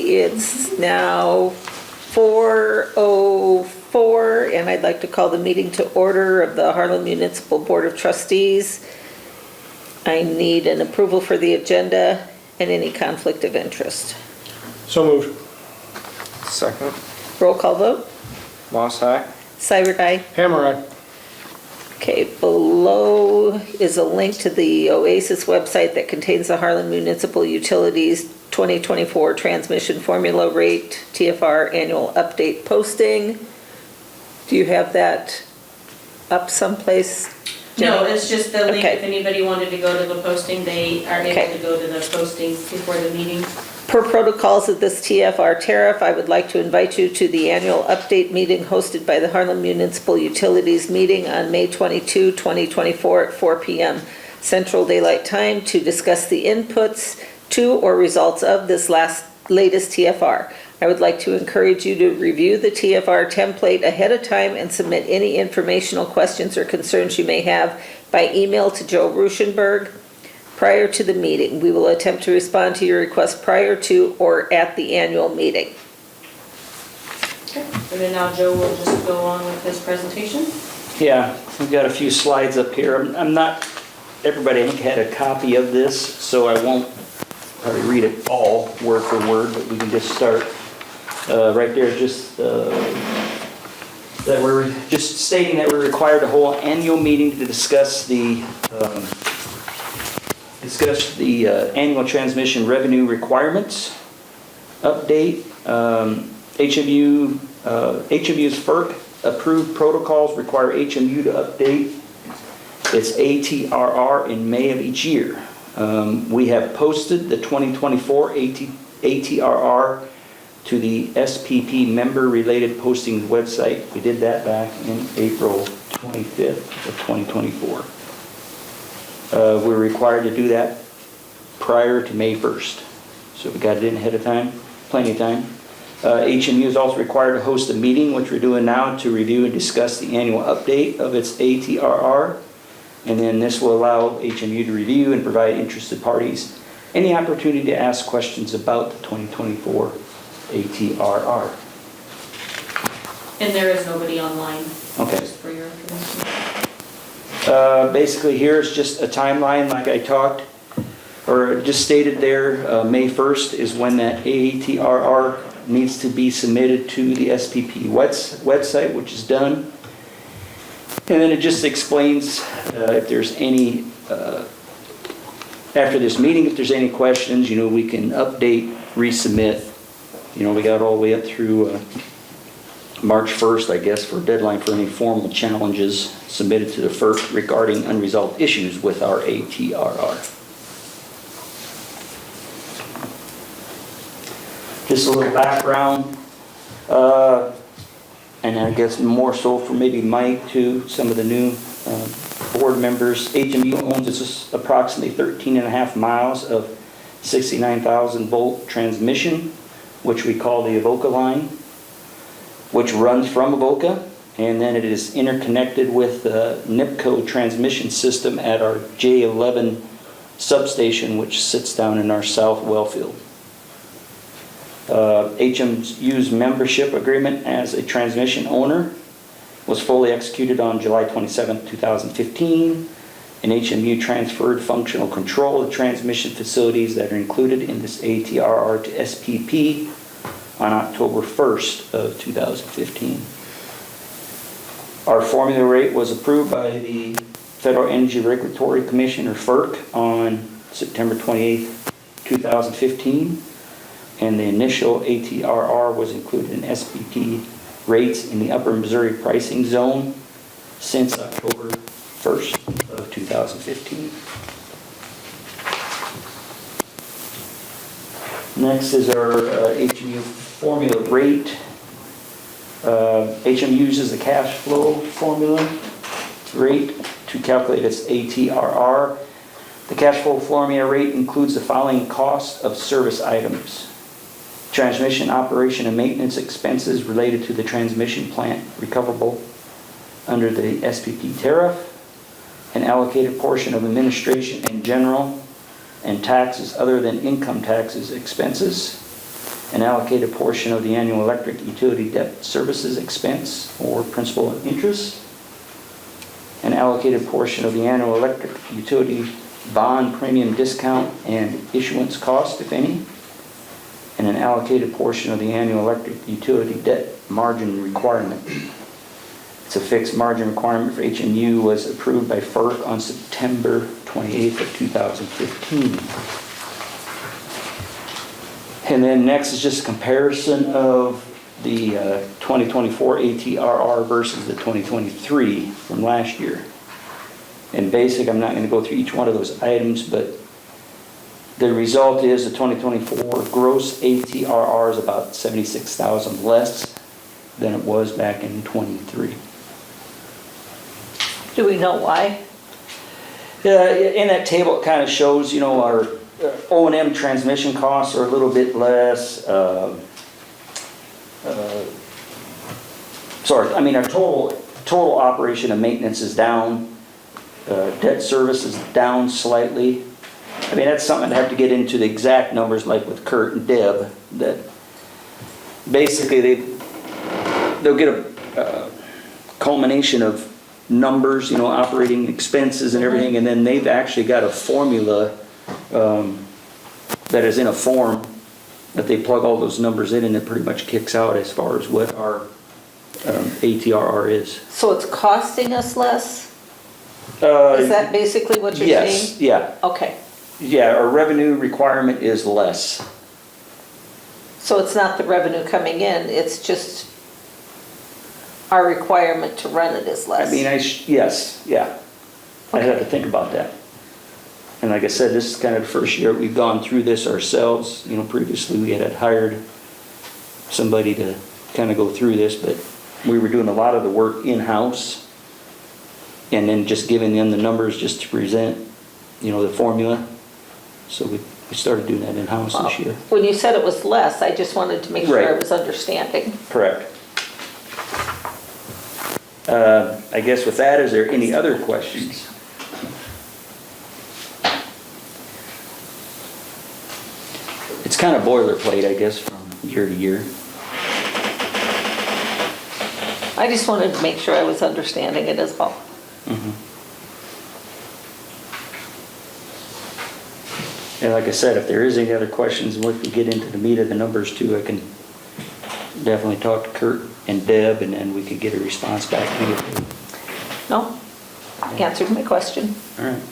It's now 4:04, and I'd like to call the meeting to order of the Harlan Municipal Board of Trustees. I need an approval for the agenda and any conflict of interest. So moved. Second. Roll call vote. Moss aye. Seibert, aye. Hammer aye. Okay, below is a link to the OASIS website that contains the Harlan Municipal Utilities 2024 Transmission Formula Rate TFR Annual Update posting. Do you have that up someplace? No, it's just the link. Okay. If anybody wanted to go to the posting, they are Okay. able to go to the posting before the meeting. Per protocols of this TFR tariff, I would like to invite you to the annual update meeting hosted by the Harlan Municipal Utilities meeting on May 22, 2024 at 4 p.m. Central Daylight Time to discuss the inputs to or results of this latest TFR. I would like to encourage you to review the TFR template ahead of time and submit any informational questions or concerns you may have by email to Joe Ruschenberg prior to the meeting. We will attempt to respond to your request prior to or at the annual meeting. Okay. And then now Joe will just go on with his presentation. Yeah, we've got a few slides up here. I'm not, everybody I think had a copy of this, so I won't probably read it all word for word, but we can just start right there, just that we're just stating that we're required to hold an annual meeting to discuss the annual transmission revenue requirements update. HMU's FERC approved protocols require HMU to update its ATRR in May of each year. We have posted the 2024 ATRR to the SPP member-related postings website. We did that back in April 25th of 2024. We're required to do that prior to May 1st. So we got it in ahead of time, plenty of time. HMU is also required to host a meeting, which we're doing now, to review and discuss the annual update of its ATRR. And then this will allow HMU to review and provide interested parties any opportunity to ask questions about the 2024 ATRR. And there is nobody online. Okay. Just for your information. Basically here is just a timeline like I talked, or just stated there. May 1st is when that ATRR needs to be submitted to the SPP website, which is done. And then it just explains if there's any, after this meeting, if there's any questions, we can update, resubmit. We got all the way up through March 1st, I guess, for a deadline for any formal challenges submitted to the FERC regarding unresolved issues with our ATRR. Just a little background, and I guess more so for maybe Mike too, some of the new board members. HMU owns just approximately 13.5 miles of 69,000 volt transmission, which we call the Avoca line, which runs from Avoca, and then it is interconnected with the NIPCO transmission system at our J11 substation, which sits down in our south well field. HMU's membership agreement as a transmission owner was fully executed on July 27, 2015, and HMU transferred functional control of transmission facilities that are included in this ATRR to SPP on October 1st of 2015. Our formula rate was approved by the Federal Energy Regulatory Commission, or FERC, on September 28, 2015, and the initial ATRR was included in SPP rates in the Upper Missouri pricing zone since October 1st of 2015. Next is our HMU formula rate. HMU uses the cash flow formula rate to calculate its ATRR. The cash flow formula rate includes the following costs of service items: transmission operation and maintenance expenses related to the transmission plant recoverable under the SPP tariff, an allocated portion of administration and general and taxes other than income taxes expenses, an allocated portion of the annual electric utility debt services expense or principal and interest, an allocated portion of the annual electric utility bond premium discount and issuance cost, if any, and an allocated portion of the annual electric utility debt margin requirement. It's a fixed margin requirement for HMU, was approved by FERC on September 28th of 2015. And then next is just a comparison of the 2024 ATRR versus the 2023 from last year. And basic, I'm not going to go through each one of those items, but the result is the 2024 gross ATRR is about 76,000 less than it was back in 23. Do we know why? In that table, it kind of shows, our O&M transmission costs are a little bit less. Our total operation and maintenance is down. Debt service is down slightly. That's something I'd have to get into the exact numbers, like with Kurt and Deb, that basically they'll get a culmination of numbers, operating expenses and everything, and then they've actually got a formula that is in a form that they plug all those numbers in, and it pretty much kicks out as far as what our ATRR is. So it's costing us less? Is that basically what you're saying? Yes, yeah. Okay. Yeah, our revenue requirement is less. So it's not the revenue coming in, it's just our requirement to run it is less? Yes, yeah. I'd have to Okay. think about that. And like I said, this is kind of the first year we've gone through this ourselves. Previously we had hired somebody to kind of go through this, but we were doing a lot of the work in-house and then just giving them the numbers just to present, the formula. So we started doing that in-house this year. When you said it was less, I just wanted to make sure I Right. was understanding. Correct. I guess with that, is there any other questions? It's kind of boilerplate, I guess, from year to year. I just wanted to make sure I was understanding it as well. And like I said, if there is any other questions, once we get into the meat of the numbers too, I can definitely talk to Kurt and Deb, and then we could get a response back to you. No? Answered my question. All right.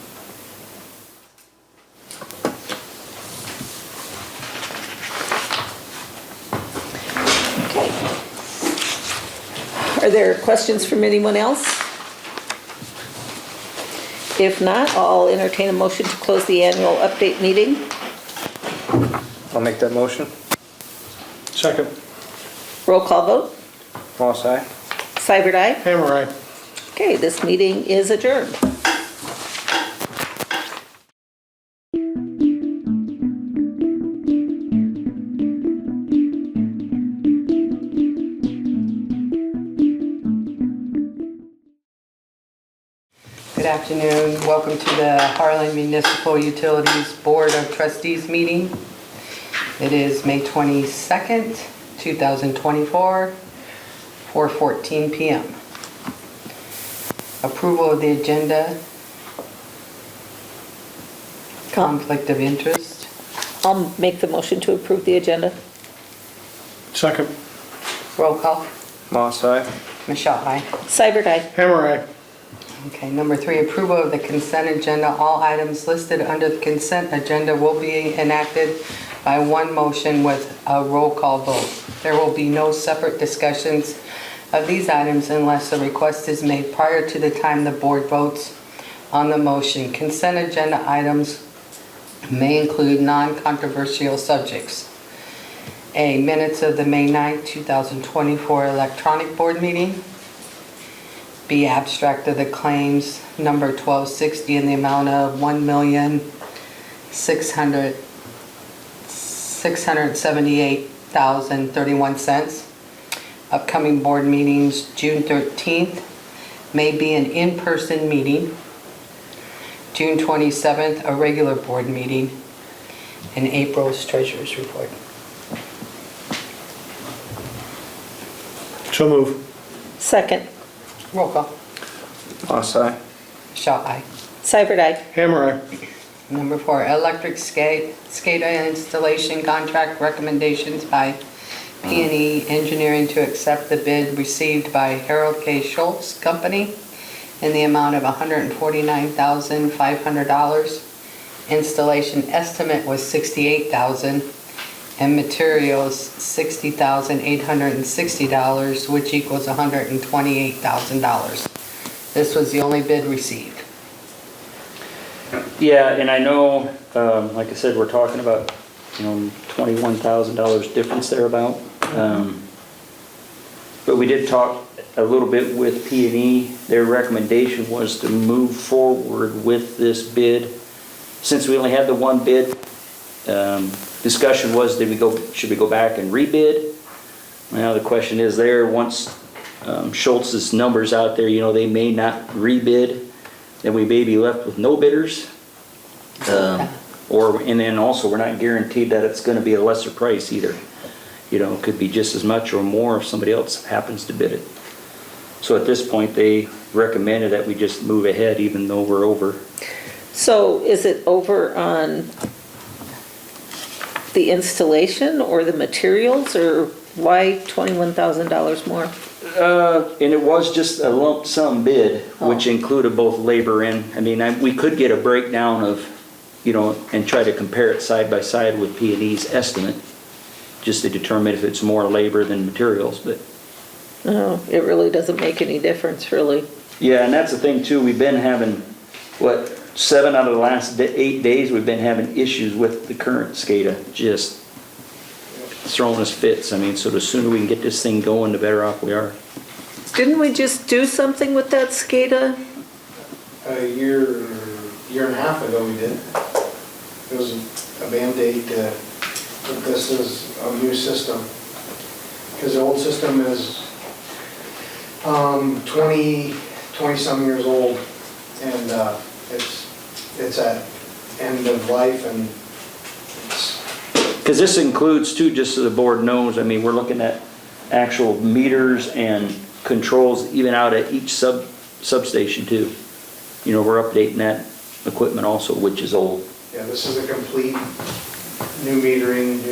Okay. Are there questions from anyone else? If not, I'll entertain a motion to close the annual update meeting. I'll make that motion. Second. Roll call vote. Moss, aye. Seibert, aye. Hammer, aye. Okay, this meeting is adjourned. Good afternoon. Welcome to the Harlan Municipal Utilities Board of Trustees meeting. It is May 22nd, 2024, 4:14 p.m. Approval of the agenda. Conflict of interest. I'll make the motion to approve the agenda. Second. Roll call. Moss, aye. Michelle, aye. Seibert, aye. Hammer, aye. Okay, number 3, approval of the consent agenda. All items listed under the consent agenda will be enacted by one motion with a roll call vote. There will be no separate discussions of these items unless a request is made prior to the time the board votes on the motion. Consent agenda items may include non-controversial subjects. A, minutes of the May 9th, 2024 electronic board meeting. B, abstract of the claims number 1260 in the amount of $1,678,031. Upcoming board meetings, June 13th may be an in-person meeting. June 27th, a regular board meeting. And April's treasurer's report. So move. Second. Roll call. Lost eye. Shaw, aye. Seibert, aye. Hammer aye. Number 4, electric SCADA installation contract recommendations by P&E Engineering to accept the bid received by Harold K. Schultz Company in the amount of $149,500. Installation estimate was $68,000 and materials $60,860, which equals $128,000. This was the only bid received. Yeah, and I know, like I said, we're talking about, $21,000 difference thereabout. But we did talk a little bit with P&E. Their recommendation was to move forward with this bid. Since we only had the one bid, discussion was, should we go back and rebid? Now the question is there, once Schultz's numbers out there, they may not rebid, then we may be left with no bidders. And then also, we're not guaranteed that it's gonna be a lesser price either. It could be just as much or more if somebody else happens to bid it. So at this point, they recommended that we just move ahead even though we're over. So is it over on the installation or the materials, or why $21,000 more? And it was just a lump sum bid, which included both labor and, we could get a breakdown of, and try to compare it side by side with P&E's estimate, just to determine if it's more labor than materials, but. No, it really doesn't make any difference, really. Yeah, and that's the thing too, we've been having, 7 out of the last 8 days, we've been having issues with the current SCADA, just throwing us fits. So the sooner we can get this thing going, the better off we are. Didn't we just do something with that SCADA? A year and a half ago we did. It was a Band-Aid to put this as a new system. Because the old system is 20-some years old, and it's at end of life, and it's. Because this includes too, just so the board knows, we're looking at actual meters and controls even out at each substation too. We're updating that equipment also, which is old. Yeah, this is a complete new metering,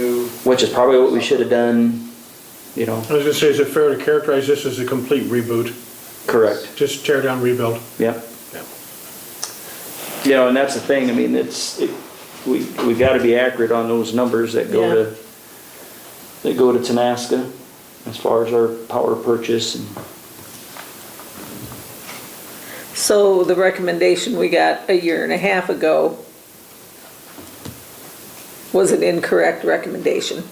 Which is probably what we should have done, I was gonna say, is it fair to characterize this as a complete reboot? Correct. Just tear down, rebuild? Yep. Yeah. And that's the thing, we got to be accurate on those numbers that go to Tenaska as far as our power purchase. So the recommendation we got a year and a half ago was an incorrect recommendation.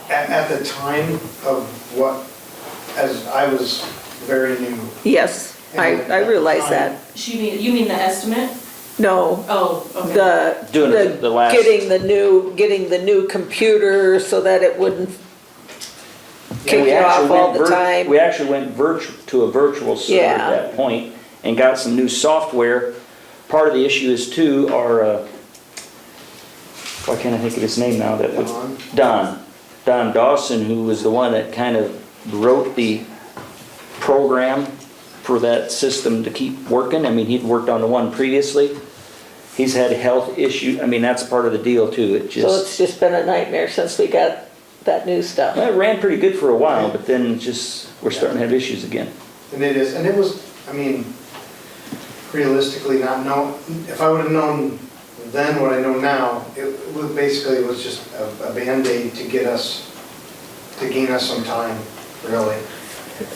at the time of what, as I was very new. Yes, I realize that. You mean the estimate? No, Oh, okay. Doing the last- getting the new computer so that it wouldn't kick you off all the time. We actually went to a virtual server Yeah. at that point and got some new software. Part of the issue is too, why can't I think of his name now? Don Dawson, who was the one that kind of wrote the program for that system to keep working. He'd worked on the one previously. He's had a health issue. That's part of the deal too. So it's just been a nightmare since we got that new stuff. Well, it ran pretty good for a while, but then we're starting to have issues again. And it was, realistically not know, if I would have known then what I know now, it was just a Band-Aid to gain us some time, really.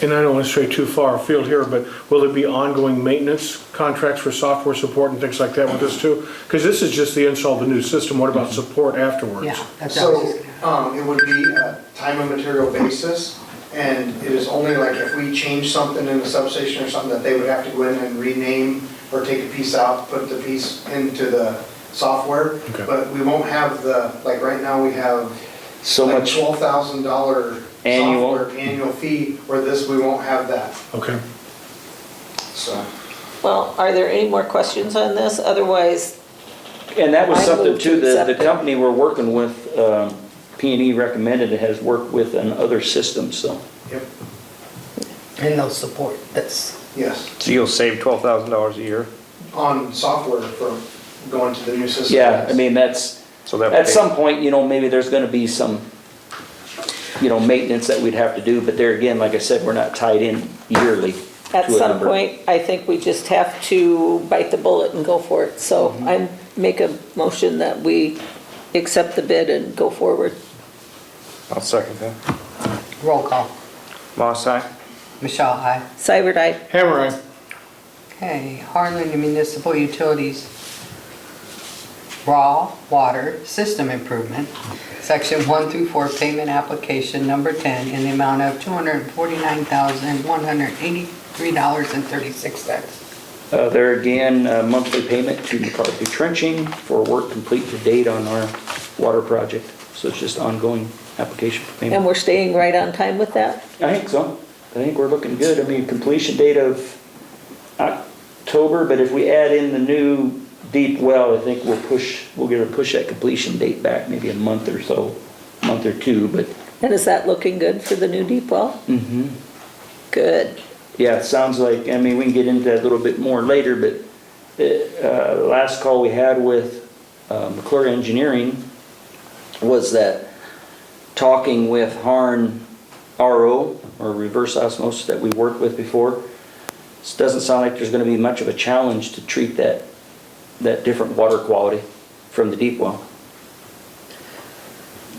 And I don't want to stray too far afield here, but will there be ongoing maintenance contracts for software support and things like that with this too? Because this is just the install of the new system. What about support afterwards? Yeah, that's what I was So, just gonna- it would be a time and material basis, and it is only like if we change something in the substation or something that they would have to go in and rename or take a piece out, put the piece into the software. Okay. But we won't have like right now we have So like much $12,000 Annual. software annual fee, where this, we won't have that, Okay. so. Well, are there any more questions on this? Otherwise, And that was I something move to too, the accept it. company we're working with, P&E recommended it has worked with on other systems, so. Yep. And they'll support this. Yes, So you'll save $12,000 a year? on software for going to the new system. Yeah, I mean, that's, So that would at be- some point, maybe there's gonna be some, maintenance that we'd have to do, but there again, like I said, we're not tied in yearly At to a some number. point, I think we just have to bite the bullet and go for it. So I make a motion that we accept the bid and go forward. I'll second that. Roll call. Moss, aye? Michelle, aye. Seibert, aye. Hammer, aye. Okay, Harlan Municipal Utilities Raw Water System Improvement, Section 1 through 4 Payment Application Number 10 in the amount of $249,183.36. There again, monthly payment to McCarthy Trenching for work complete to date on our water project. So it's just ongoing application for And payment. we're staying right on time with that? I think so. I think we're looking good. I mean, completion date of October, but if we add in the new deep well, I think we'll get to push that completion date back maybe a month or so, month or two, but. And is that looking good for the new deep well? Mhm. Good. Yeah, it sounds like, I mean, we can get into that a little bit more later, but the last call we had with McClure Engineering was that talking with Harlan RO, or reverse osmosis that we worked with before, it doesn't sound like there's gonna be much of a challenge to treat that different water quality from the deep well.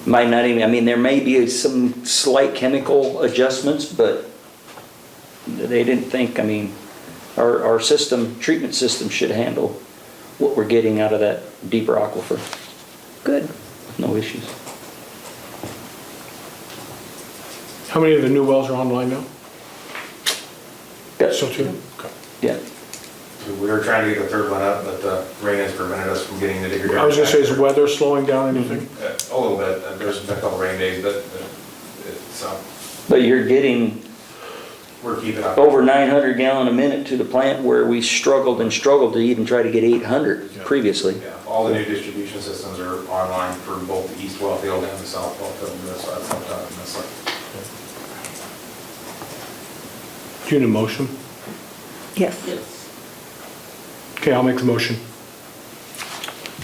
Might not even, I mean, there may be some slight chemical adjustments, but they didn't think, I mean, our system, treatment system should handle what we're getting out of that deeper aquifer, Good. no issues. How many of the new wells are online now? Got- So two? Okay. Yeah, We were trying to get the third one up, but the rain has prevented us from getting the digger. I was gonna say, is weather slowing down anything? A little bit, there's been a couple rain days, but it's, but you're getting we're keeping up. over 900 gallon a minute to the plant where we struggled to even try to get 800 previously. Yeah, all the new distribution systems are online for both the east well field and the south well field, so that's helped out immensely. Do you need a motion? Yes. Okay, I'll make the motion.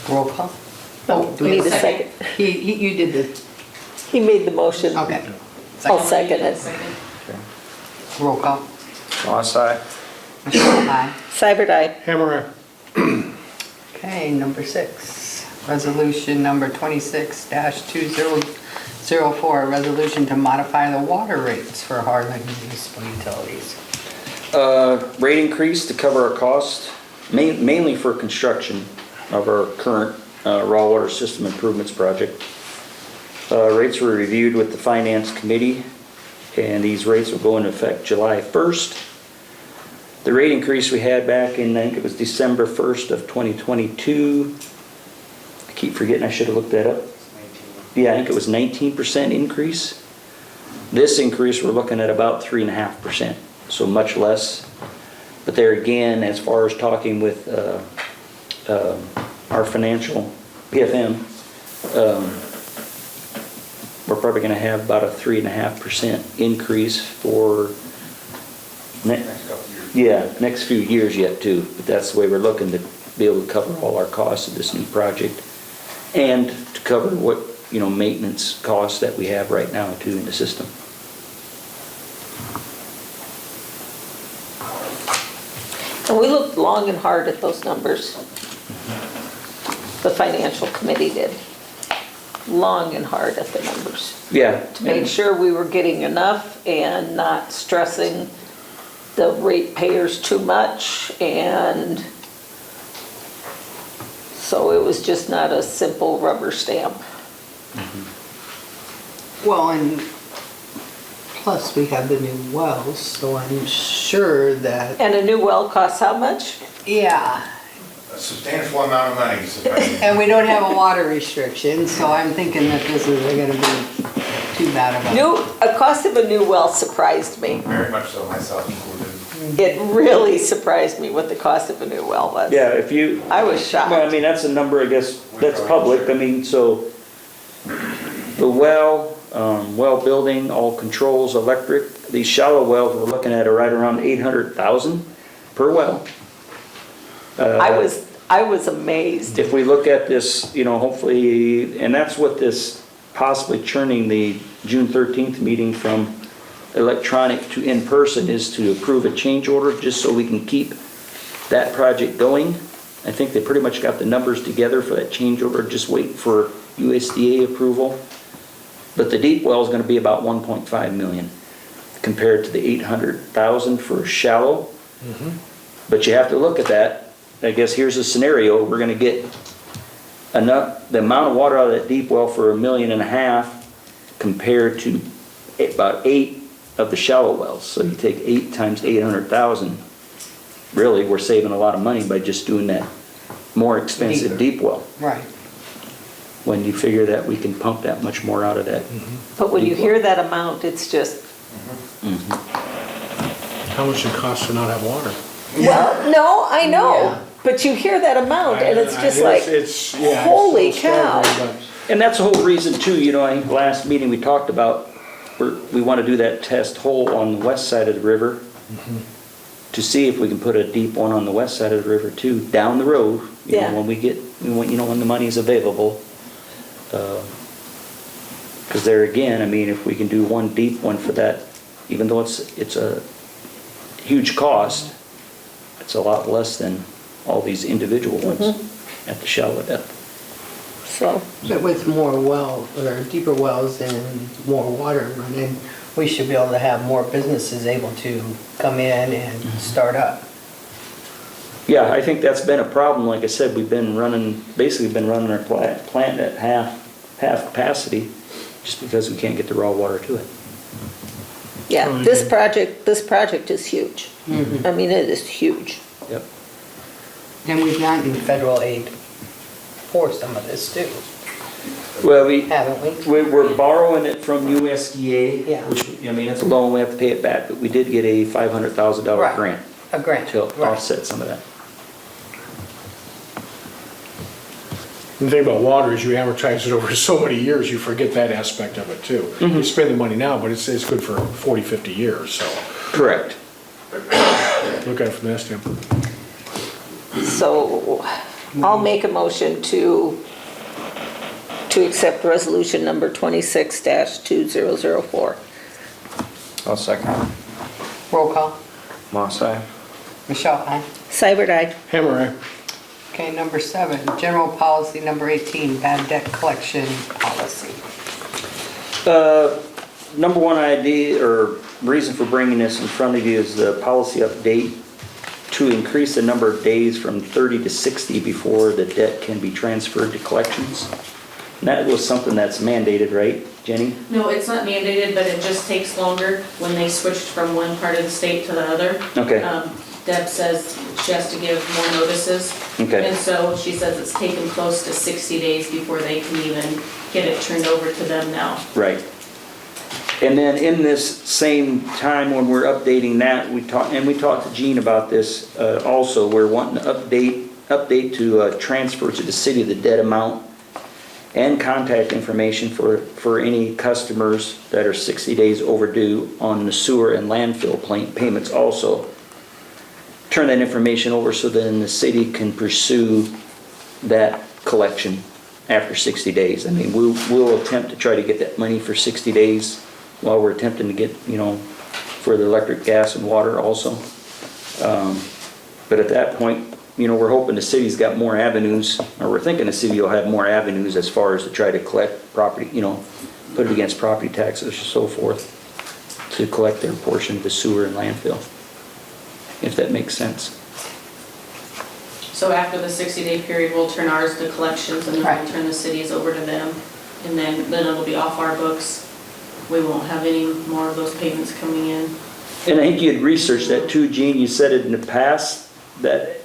Roll call. No, do we have need a second. You did the, He made the motion. okay. I'll second it. Roll call. Moss, aye? Michelle, aye. Seibert, aye. Hammer, aye. Okay, number 6, resolution number 26-2004, a resolution to modify the water rates for Harlan Municipal Utilities. Rate increase to cover our cost, mainly for construction of our current raw water system improvements project. Rates were reviewed with the Finance Committee, and these rates will go into effect July 1st. The rate increase we had back in, I think it was December 1st of 2022. I keep forgetting, I should have looked that up. Yeah, I think it was 19% increase. This increase, we're looking at about 3.5%, so much less. But there again, as far as talking with our financial PFM, we're probably going to have about a 3.5% increase for next few years yet too. But that's the way we're looking to be able to cover all our costs of this new project and to cover what, maintenance costs that we have right now too in the system. And we looked long and hard at those numbers. The financial committee did. Long and hard at the numbers. Yeah. To make sure we were getting enough and not stressing the ratepayers too much. And so it was just not a simple rubber stamp. Well, and plus we have the new wells, so I'm sure that, And a new well costs how much? yeah. A substantial amount of money, surprisingly. And we don't have a water restriction, so I'm thinking that this isn't gonna be too bad of a. A cost of a new well surprised me. Very much so, myself included. It really surprised me what the cost of a new well was. Yeah, if you, I was shocked. well, I mean, that's a number, I guess, that's public. I mean, so the well, well building, all controls, electric. These shallow wells, we're looking at are right around 800,000 per well. I was amazed. If we look at this, hopefully, and that's what this possibly churning the June 13th meeting from electronic to in-person is, to approve a change order, just so we can keep that project going. I think they pretty much got the numbers together for that change order, just waiting for USDA approval. But the deep well is gonna be about 1.5 million compared to the 800,000 for shallow. But you have to look at that. I guess here's a scenario, we're gonna get the amount of water out of that deep well for $1.5 million compared to about 8 of the shallow wells. So you take 8 times 800,000, really, we're saving a lot of money by just doing that more expensive deep well. Right. When you figure that we can pump that much more out of that. But when you hear that amount, it's just, How much it costs to not have water? well, no, I know. Yeah. But you hear that amount and it's just I- like, it's- yeah, it's holy so cow. staggering, And that's the whole reason too, I think last meeting we talked about, we want to do that test hole on the west side of the river to see if we can put a deep one on the west side of the river too, down the road, Yeah. when we get, when the money's available. Because there again, if we can do one deep one for that, even though it's a huge cost, it's a lot less than all these individual ones at the shallow depth. so, But with more well, or deeper wells and more water running, we should be able to have more businesses able to come in and start up. Yeah, I think that's been a problem. Like I said, we've been basically been running our plant at half capacity just because we can't get the raw water to it. yeah, this project is huge. I mean, it is huge. Yep. And we've gotten federal aid for some of this too, Well, haven't we? we're borrowing it from USDA, Yeah. which, it's a loan, we have to pay it back, but we did get a $500,000 Right. grant A grant, to right. offset some of that. The thing about water is you amortize it over so many years, you forget that aspect of it too. You spend the money now, but it's good for 40, 50 years, so Correct. look at it from that standpoint. So I'll make a motion to accept resolution number 26-2004. I'll second. Roll call. Moss, aye. Michelle, aye. Cyber aye. Hammer, aye. Okay, number 7, general policy number 18, bad debt collection policy. Number one idea or reason for bringing this in front of you is the policy update to increase the number of days from 30 to 60 before the debt can be transferred to collections. And that was something that's mandated, right, Jenny? No, it's not mandated, but it just takes longer when they switched from one part of the state to the other. Okay. Deb says she has to give more notices. Okay. And so she says it's taken close to 60 days before they can even get it turned over to them now. Right. And then in this same time when we're updating that, we talked to Gene about this also. We're wanting to update to transfer to the city the debt amount and contact information for any customers that are 60 days overdue on the sewer and landfill payments also. Turn that information over so then the city can pursue that collection after 60 days. I mean, we'll attempt to try to get that money for 60 days while we're attempting to get, for the electric, gas, and water also. But at that point, we're hoping the city's got more avenues, or we're thinking the city will have more avenues as far as to try to collect property, put it against property taxes and so forth, to collect their portion of the sewer and landfill, if that makes sense. So after the 60-day period, we'll turn ours to collections and then Right. we'll turn the cities over to them. And then it'll be off our books. We won't have any more of those payments coming in. And I think you had researched that too, Gene. You said it in the past that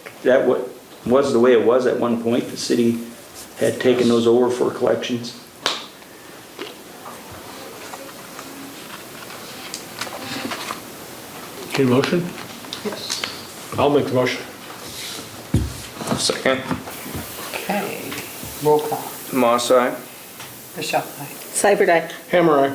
was the way it was at one point. The city had taken those over for collections. Need a motion? Yes. I'll make the motion. Second. Okay, roll call. Moss, aye. Michelle, aye. Seibert, aye. Hammer, aye.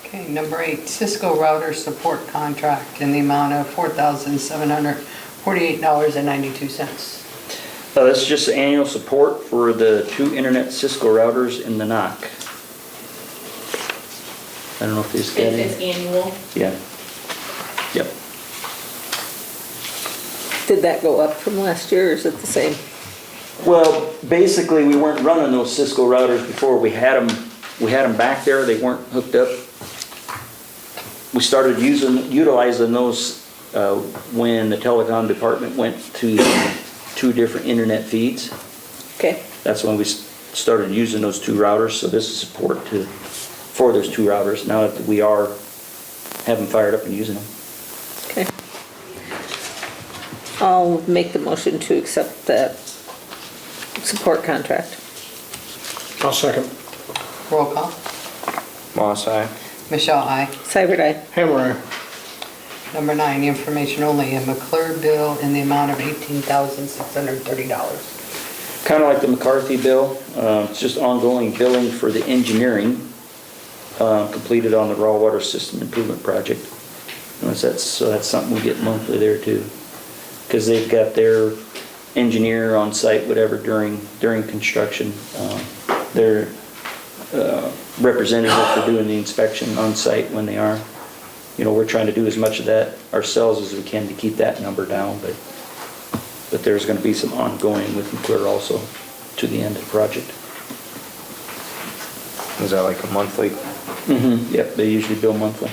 Okay, number 8, Cisco router support contract in the amount of $4,748.92. That's just annual support for the 2 internet Cisco routers in the NOC. I don't know if these got It's it. annual. Yeah. Yep. Did that go up from last year, or is it the same? Well, basically, we weren't running those Cisco routers before. We had them back there, they weren't hooked up. We started utilizing those when the telecom department went to 2 different internet feeds. Okay, That's when we started using those 2 routers, so this is support for those 2 routers, now that we have them fired up and using them. okay. I'll make the motion to accept that support contract. I'll second. Roll call. Moss, aye. Michelle, aye. Seibert, aye. Hammer, aye. Number 9, information only, a McClure bill in the amount of $18,630. Kind of like the McCarthy bill, it's just ongoing billing for the engineering completed on the raw water system improvement project. So that's something we get monthly there too. Because they've got their engineer on site, whatever, during construction. Their representative for doing the inspection on site when they are. You know, we're trying to do as much of that ourselves as we can to keep that number down, but there's going to be some ongoing with McClure also to the end of the project. Is that like a monthly? Yep, they usually bill monthly.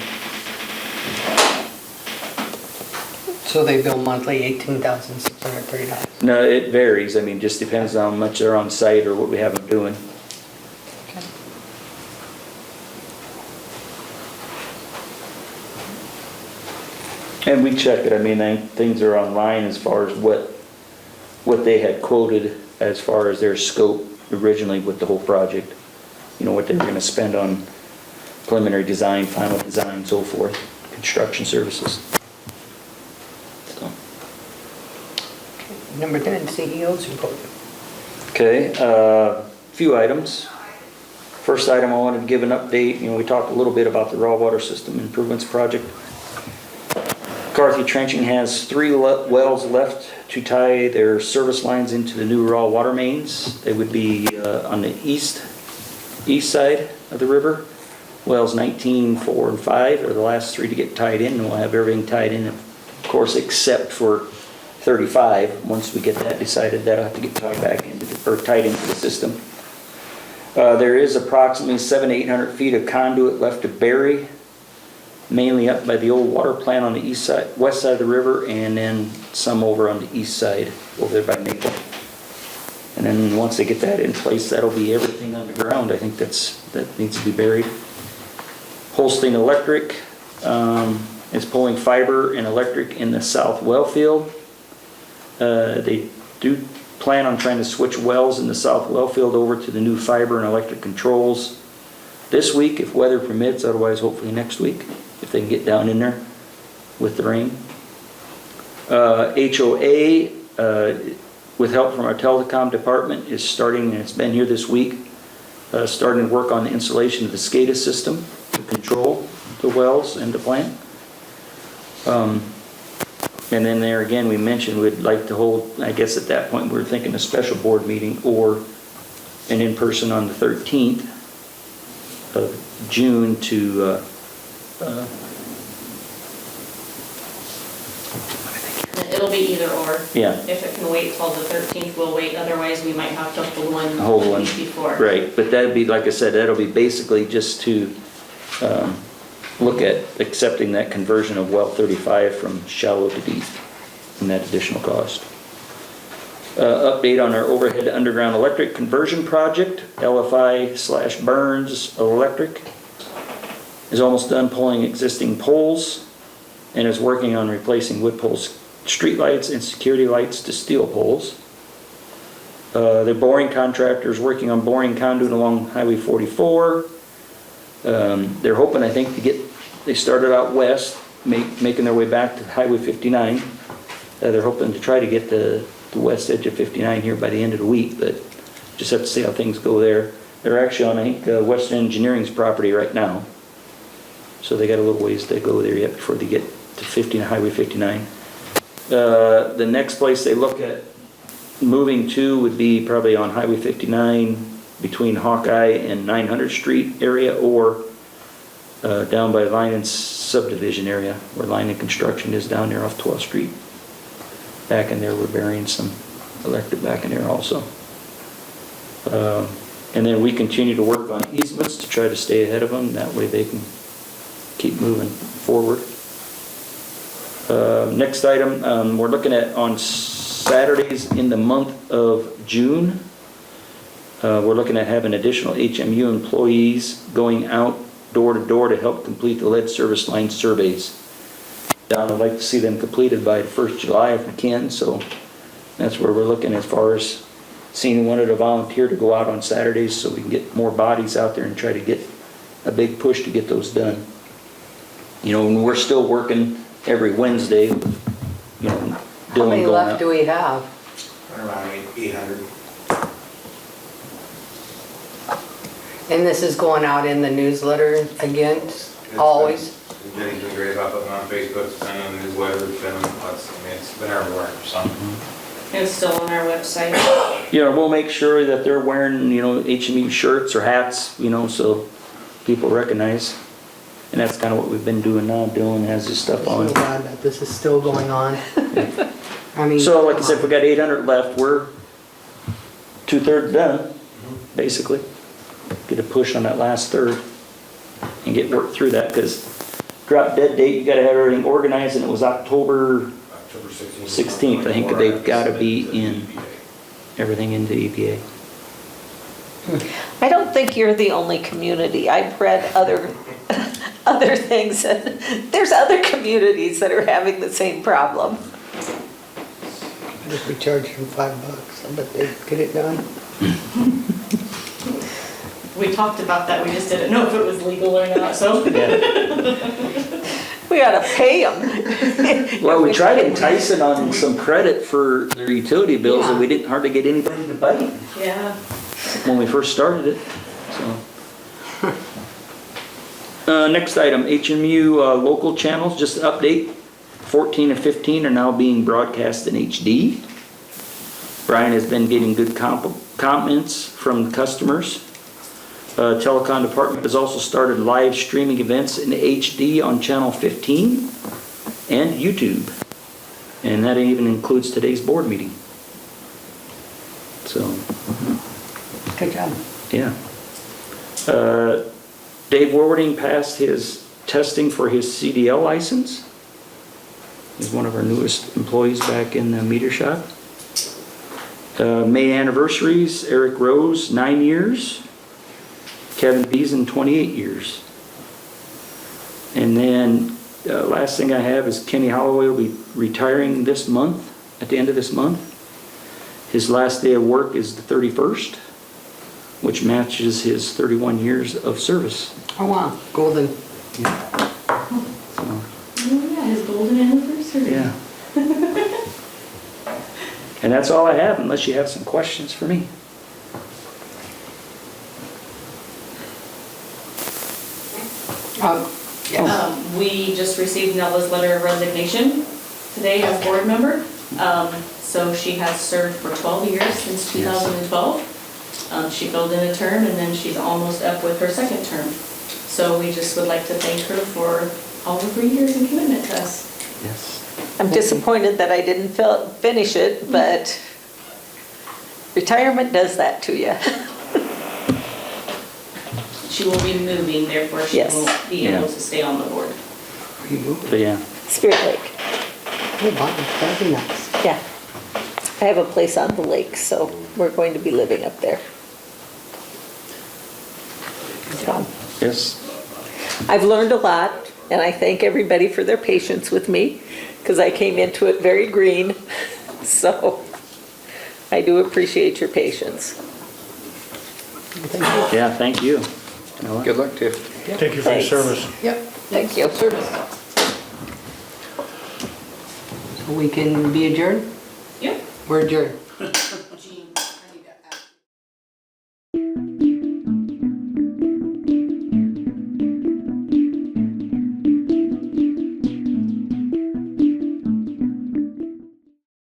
So they bill monthly $18,630. No, it varies. I mean, just depends on how much they're on site or what we have them doing. Okay. And we check it. I mean, things are online as far as what they had quoted as far as their scope originally with the whole project. You know, what they were going to spend on preliminary design, final design, so forth, construction services. So. Number 10, CEO's report. Okay, few items. First item, I wanted to give an update. You know, we talked a little bit about the raw water system improvements project. McCarthy Trenching has 3 wells left to tie their service lines into the new raw water mains. They would be on the east side of the river. Wells 19, 4, and 5 are the last 3 to get tied in, and we'll have everything tied in, of course, except for 35. Once we get that decided, that'll have to get tied back into tied into the system. There is approximately 700 to 800 feet of conduit left to bury, mainly up by the old water plant on the west side of the river, and then some over on the east side, over there by Maple. And then once they get that in place, that'll be everything underground. I think that needs to be buried. Holstein Electric is pulling fiber and electric in the south well field. They do plan on trying to switch wells in the south well field over to the new fiber and electric controls this week if weather permits, otherwise hopefully next week if they can get down in there with the rain. HOA, with help from our telecom department, is starting, and it's been here this week, starting to work on the installation of the SCADA system to control the wells and the plant. And then there again, we mentioned we'd like to hold, I guess at that point we were thinking a special board meeting or an in-person on the 13th of June to It'll be either or. yeah. If it can wait till the 13th, we'll wait, otherwise we might have to hold one Hold the one. week before. Right, but that'd be, like I said, that'll be basically just to look at accepting that conversion of well 35 from shallow to deep and that additional cost. Update on our overhead underground electric conversion project. LFI/Burns Electric is almost done pulling existing poles and is working on replacing wood poles, street lights and security lights to steel poles. The boring contractor is working on boring conduit along Highway 44. They're hoping, I think, they started out west, making their way back to Highway 59. They're hoping to try to get the west edge of 59 here by the end of the week, but just have to see how things go there. They're actually on, I think, Western Engineering's property right now. So they got a little ways to go there yet before they get to Highway 59. The next place they look at moving to would be probably on Highway 59 between Hawkeye and 900th Street area, or down by Line subdivision area where Line Construction is down there off 12th Street. Back in there, we're burying some electric back in there also. And then we continue to work on easements to try to stay ahead of them. That way they can keep moving forward. Next item, we're looking at on Saturdays in the month of June. We're looking at having additional HMU employees going out door to door to help complete the lead service line surveys. I'd like to see them completed by the 1st July if we can, so that's where we're looking as far as seeing who wanted to volunteer to go out on Saturdays so we can get more bodies out there and try to get a big push to get those done. You know, and we're still working every Wednesday, you know, How Dylan many going left out. do we have? Around 800. And this is going out in the newsletter again, always? Jenny's been great about putting it on Facebook, it's been in the newsletter, it's been, it's been everywhere, so. It's still on our website. You know, we'll make sure that they're wearing, you know, HMU shirts or hats, you know, so people recognize. And that's kind of what we've been doing now. Dylan has his stuff I'm on. so glad that this is still going on. I mean. So like I said, if we got 800 left, we're 2/3 done, basically. Get a push on that last third and get worked through that, because drop dead date, you gotta have everything organized, and it was October October 16th. I think they've gotta be in, everything into EPA. I don't think you're the only community. I've read other things, and there's other communities that are having the same problem. If we charge them $5, I bet they'd get it done. We talked about that, we just didn't know if it was legal or not, so. We ought to pay them. Well, we tried enticing on some credit for their utility bills, and we didn't hardly get anybody to bite Yeah. when we first started it, so. Next item, HMU local channels, just an update. 14 and 15 are now being broadcast in HD. Brian has been getting good comments from customers. Telecom department has also started live streaming events in HD on channel 15 and YouTube. And that even includes today's board meeting. So, Good job. yeah. Dave Warwarding passed his testing for his CDL license. He's one of our newest employees back in the meter shop. May anniversaries, Eric Rose, 9 years. Kevin Beason, 28 years. And then, last thing I have is Kenny Holloway will be retiring this month, at the end of this month. His last day of work is the 31st, which matches his 31 years of service. Oh, wow, golden. So, Oh yeah, his golden anniversary. yeah. And that's all I have, unless you have some questions for me. We just received Nella's letter of resignation today as board member. So she has served for 12 years since 2012. She filled in a term, and then she's almost up with her second term. So we just would like to thank her for all the 3 years and commitment to us. Yes. I'm disappointed that I didn't finish it, but retirement does that to you. She will be moving, therefore she Yes. won't be able to stay on the board. But yeah. Spirit Lake, Oh, wow, that'd be nice. yeah. I have a place on the lake, so we're going to be living up there. So, Yes. I've learned a lot, and I thank everybody for their patience with me, because I came into it very green. So I do appreciate your patience. Yeah, thank you. Ella. Good luck to you. Thank you for your Thanks. service. Yep. Thank you. Service. So we can be adjourned? Yep. We're adjourned.